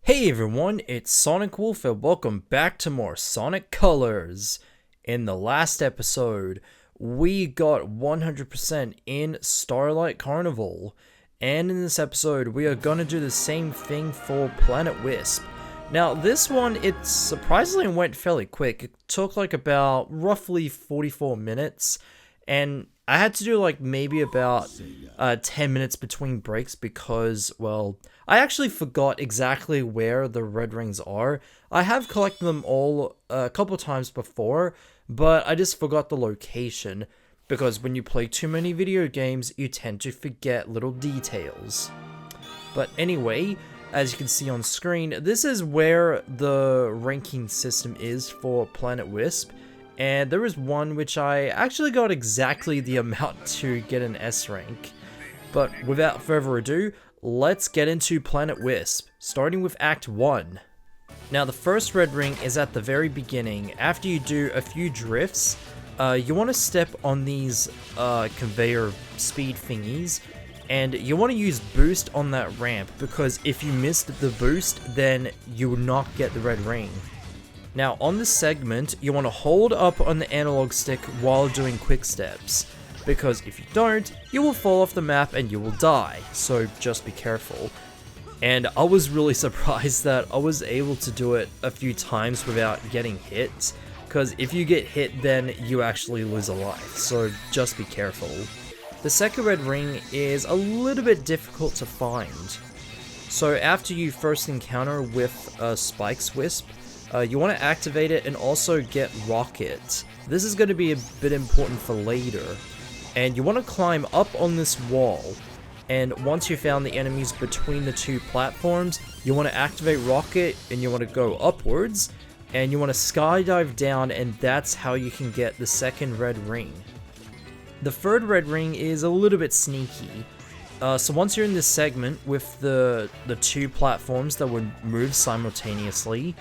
Hey everyone, it's Sonic Wolf and welcome back to more Sonic Colors. In the last episode, we got 100% in Starlight Carnival, and in this episode, we are gonna do the same thing for Planet Wisp. Now, this one, it surprisingly went fairly quick. It took like about roughly 44 minutes, and I had to do like maybe about 10 minutes between breaks because, well, I actually forgot exactly where the red rings are. I have collected them all a couple times before, but I just forgot the location because when you play too many video games, you tend to forget little details. But anyway, as you can see on screen, this is where the ranking system is for Planet Wisp. And there is one which I actually got exactly the amount to get an S rank. But without further ado, let's get into Planet Wisp, starting with Act 1. Now the first red ring is at the very beginning. After you do a few drifts, you want to step on these conveyor speed thingies, and you want to use boost on that ramp, because if you missed the boost, then you will not get the red ring. Now on this segment, you want to hold up on the analog stick while doing quick steps, because if you don't, you will fall off the map and you will die, so just be careful. And I was really surprised that I was able to do it a few times without getting hit, because if you get hit then you actually lose a life, so just be careful. The second red ring is a little bit difficult to find. So after you first encounter with Spike's Wisp, you want to activate it and also get Rocket. This is going to be a bit important for later. And you want to climb up on this wall. And once you found the enemies between the two platforms, you want to activate Rocket and you want to go upwards. And you want to skydive down, and that's how you can get the second red ring. The third red ring is a little bit sneaky. So once you're in this segment with the two platforms that would move simultaneously,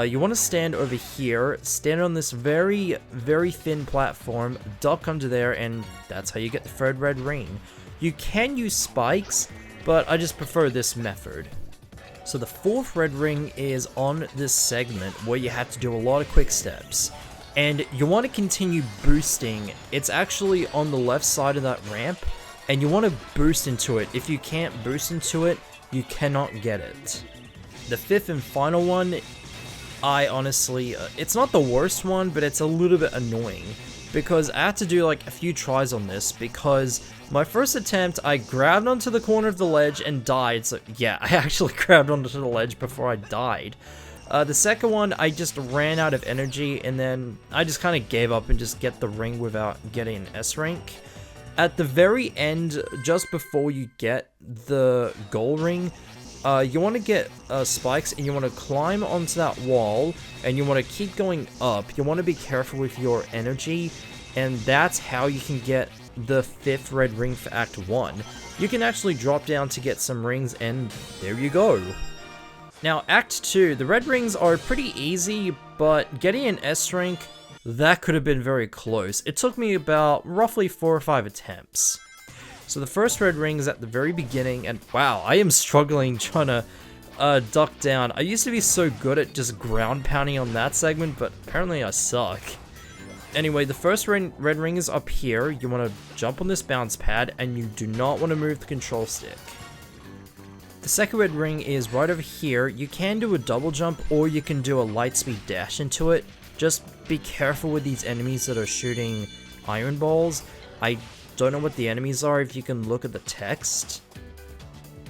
you want to stand over here, stand on this very, very thin platform, duck under there, and that's how you get the third red ring. You can use spikes, but I just prefer this method. So the fourth red ring is on this segment where you have to do a lot of quick steps. And you want to continue boosting. It's actually on the left side of that ramp, and you want to boost into it. If you can't boost into it, you cannot get it. The fifth and final one, I honestly, it's not the worst one, but it's a little bit annoying, because I had to do like a few tries on this, because my first attempt, I grabbed onto the corner of the ledge and died. So yeah, I actually grabbed onto the ledge before I died. The second one, I just ran out of energy, and then I just kind of gave up and just get the ring without getting an S rank. At the very end, just before you get the gold ring, you want to get spikes, and you want to climb onto that wall, and you want to keep going up. You want to be careful with your energy, and that's how you can get the fifth red ring for Act 1. You can actually drop down to get some rings, and there you go. Now Act 2, the red rings are pretty easy, but getting an S rank, that could have been very close. It took me about roughly 4 or 5 attempts. So the first red ring is at the very beginning, and wow, I am struggling trying to duck down. I used to be so good at just ground pounding on that segment, but apparently I suck. Anyway, the first red ring is up here. You want to jump on this bounce pad, and you do not want to move the control stick. The second red ring is right over here. You can do a double jump, or you can do a light speed dash into it. Just be careful with these enemies that are shooting iron balls. I don't know what the enemies are if you can look at the text.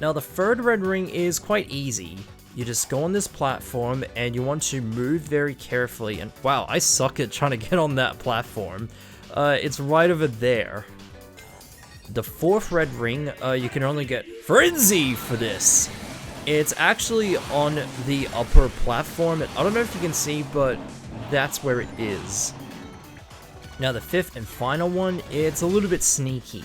Now the third red ring is quite easy. You just go on this platform and you want to move very carefully, and wow, I suck at trying to get on that platform. It's right over there. The fourth red ring, you can only get Frenzy for this. It's actually on the upper platform. I don't know if you can see, but that's where it is. Now the fifth and final one, it's a little bit sneaky.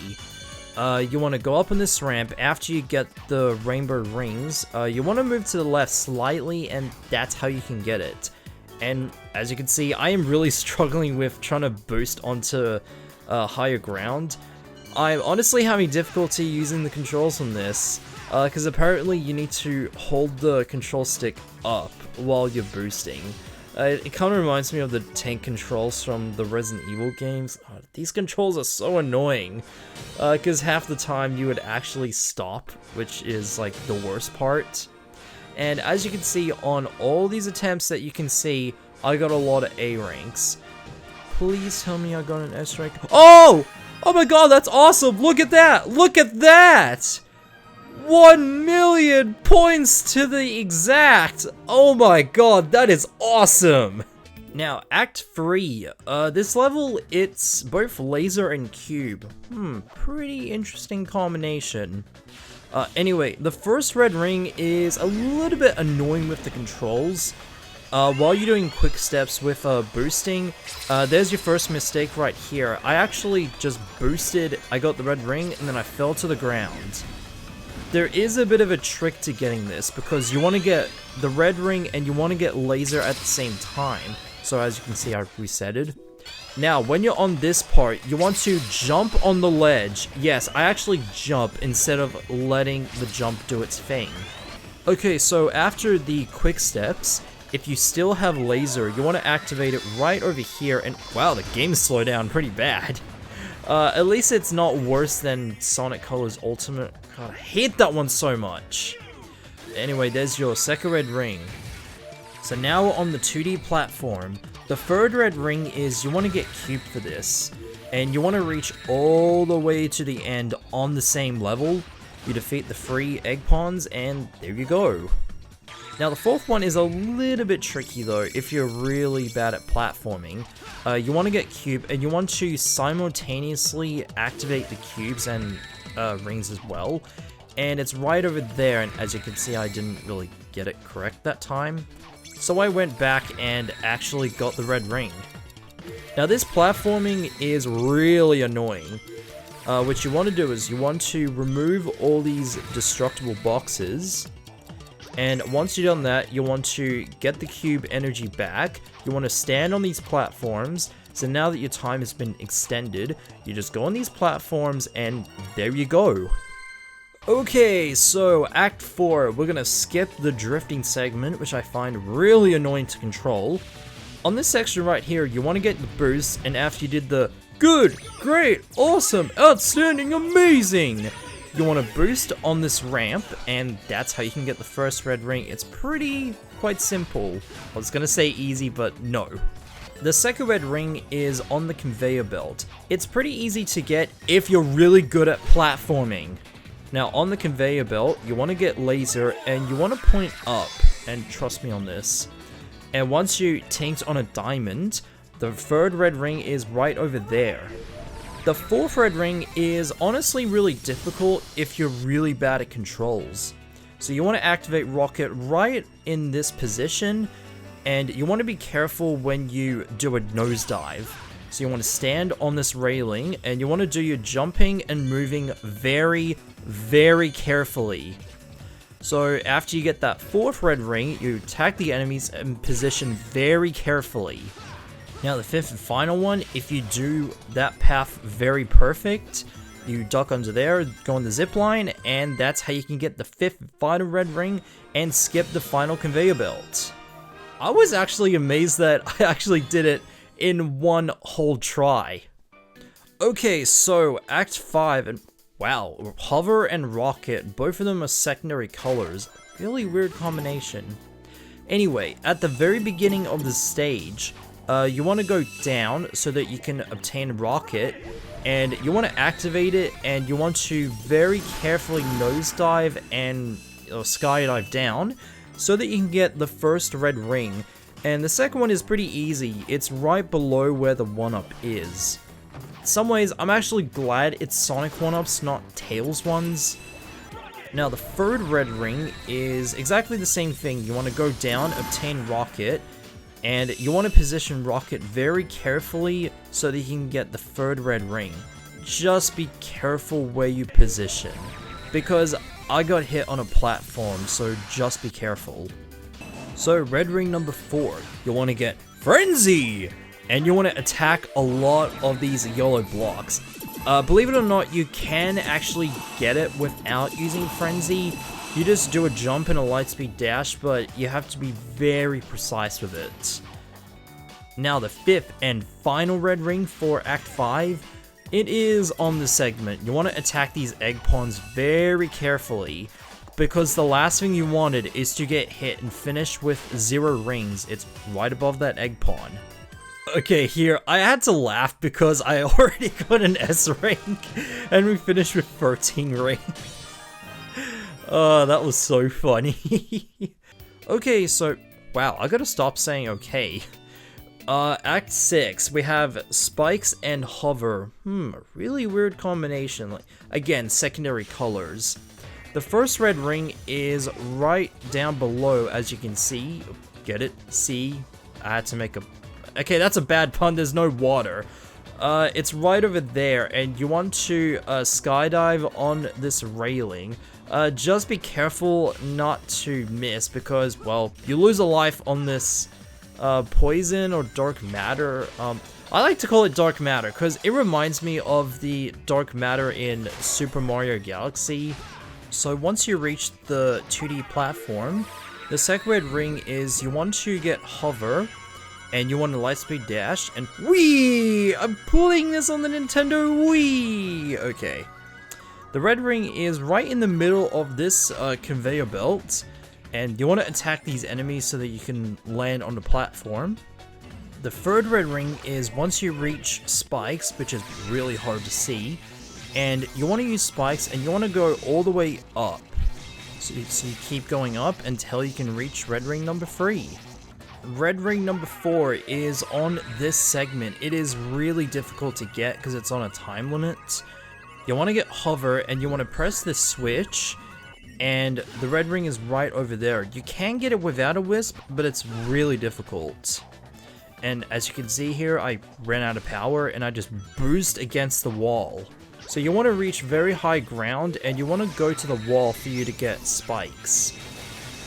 You want to go up on this ramp. After you get the rainbow rings, you want to move to the left slightly, and that's how you can get it. And as you can see, I am really struggling with trying to boost onto higher ground. I'm honestly having difficulty using the controls on this. because apparently you need to hold the control stick up while you're boosting. It kind of reminds me of the tank controls from the Resident Evil games. Oh, these controls are so annoying, because half the time you would actually stop, which is like the worst part. And as you can see on all these attempts that you can see, I got a lot of A ranks. Please tell me I got an S rank. Oh! Oh my god, that's awesome! Look at that! Look at that! 1,000,000 points to the exact! Oh my god, that is awesome! Now, Act 3. This level, it's both laser and cube. Pretty interesting combination. Anyway, the first red ring is a little bit annoying with the controls. While you're doing quick steps with boosting, there's your first mistake right here. I actually just boosted, I got the red ring, and then I fell to the ground. There is a bit of a trick to getting this, because you want to get the red ring and you want to get laser at the same time. So as you can see, I resetted. Now, when you're on this part, you want to jump on the ledge. Yes, I actually jump instead of letting the jump do its thing. Okay, so after the quick steps, if you still have laser, you want to activate it right over here, and wow, the game slowed down pretty bad. At least it's not worse than Sonic Colors Ultimate. God, I hate that one so much. Anyway, there's your second red ring. So now we're on the 2D platform. The third red ring is you want to get cube for this, and you want to reach all the way to the end on the same level. You defeat the 3 egg pawns, and there you go. Now the fourth one is a little bit tricky though if you're really bad at platforming. You want to get cube and you want to simultaneously activate the cubes and rings as well. And it's right over there, and as you can see I didn't really get it correct that time. So I went back and actually got the red ring. Now this platforming is really annoying. What you want to do is you want to remove all these destructible boxes. And once you've done that, you want to get the cube energy back. You want to stand on these platforms. So now that your time has been extended, you just go on these platforms and there you go. Okay, so Act 4, we're gonna skip the drifting segment, which I find really annoying to control. On this section right here, you want to get the boost, and after you did the good, great, awesome, outstanding, amazing, you want to boost on this ramp, and that's how you can get the first red ring. It's quite simple. I was gonna say easy, but no. The second red ring is on the conveyor belt. It's pretty easy to get if you're really good at platforming. Now on the conveyor belt, you want to get laser, and you want to point up, and trust me on this. And once you taint on a diamond, the third red ring is right over there. The fourth red ring is honestly really difficult if you're really bad at controls. So you want to activate Rocket right in this position, and you want to be careful when you do a nosedive. So you want to stand on this railing, and you want to do your jumping and moving very, very carefully. So after you get that fourth red ring, you attack the enemies and position very carefully. Now the fifth and final one, if you do that path very perfect, you duck under there, go on the zip line, and that's how you can get the fifth and final red ring and skip the final conveyor belt. I was actually amazed that I actually did it in one whole try. Okay, so Act 5, and wow, Hover and Rocket, both of them are secondary colors. Really weird combination. Anyway, at the very beginning of the stage, you want to go down so that you can obtain Rocket, and you want to activate it, and you want to very carefully nosedive and skydive down so that you can get the first red ring. And the second one is pretty easy. It's right below where the 1-up is. In some ways, I'm actually glad it's Sonic 1-ups, not Tails ones. Now the third red ring is exactly the same thing. You want to go down, obtain Rocket, and you want to position Rocket very carefully so that you can get the third red ring. Just be careful where you position, because I got hit on a platform, so just be careful. So red ring number 4, you want to get Frenzy! And you want to attack a lot of these yellow blocks. Believe it or not, you can actually get it without using Frenzy. You just do a jump and a lightspeed dash, but you have to be very precise with it. Now the 5th and final red ring for Act 5, it is on the segment. You want to attack these egg pawns very carefully, because the last thing you wanted is to get hit and finish with 0 rings. It's right above that egg pawn. Okay, here, I had to laugh because I already got an S rank, and we finished with 13 rings. Oh, that was so funny. Okay, so, wow, I gotta stop saying okay. Act 6, we have spikes and hover. Really weird combination. Like, again, secondary colors. The first red ring is right down below, as you can see. Get it? See? I had to make a... Okay, that's a bad pun, there's no water. It's right over there, and you want to skydive on this railing. Just be careful not to miss, because, well, you lose a life on this poison or dark matter. I like to call it dark matter, because it reminds me of the dark matter in Super Mario Galaxy. So once you reach the 2D platform, the second red ring is you want to get hover, and you want a lightspeed dash, and Wii! I'm pulling this on the Nintendo Wii! Okay. The red ring is right in the middle of this conveyor belt, and you want to attack these enemies so that you can land on the platform. The third red ring is once you reach spikes, which is really hard to see, and you want to use spikes, and you want to go all the way up. So you keep going up until you can reach red ring number 3. Red ring number 4 is on this segment. It is really difficult to get because it's on a time limit. You want to get hover, and you want to press this switch, and the red ring is right over there. You can get it without a wisp, but it's really difficult. And as you can see here, I ran out of power, and I just boosted against the wall. So you want to reach very high ground, and you want to go to the wall for you to get spikes.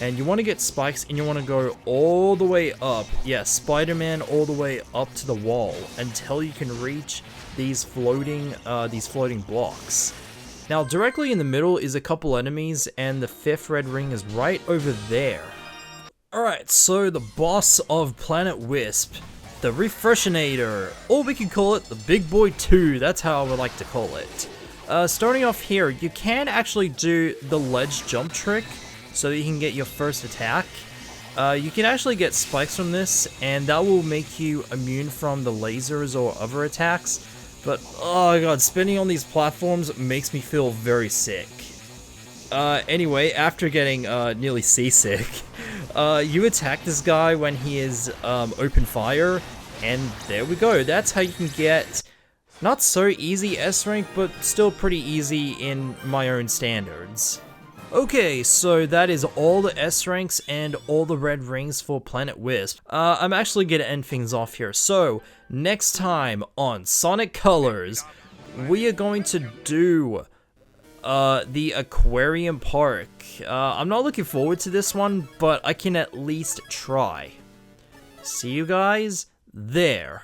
And you want to get spikes, and you want to go all the way up. Yeah, Spider-Man all the way up to the wall until you can reach these floating blocks. Now, directly in the middle is a couple enemies, and the 5th red ring is right over there. Alright, so the boss of Planet Wisp, the Refreshinator, or we can call it the Big Boy 2, that's how I would like to call it. Starting off here, you can actually do the ledge jump trick, so that you can get your first attack. You can actually get spikes from this, and that will make you immune from the lasers or other attacks. But, oh my god, spinning on these platforms makes me feel very sick. Anyway, after getting nearly seasick, you attack this guy when he is open fire, and there we go. That's how you can get not so easy S rank, but still pretty easy in my own standards. Okay, so that is all the S ranks and all the red rings for Planet Wisp. I'm actually gonna end things off here. So, next time on Sonic Colors, we are going to do the Aquarium Park. I'm not looking forward to this one, but I can at least try. See you guys there.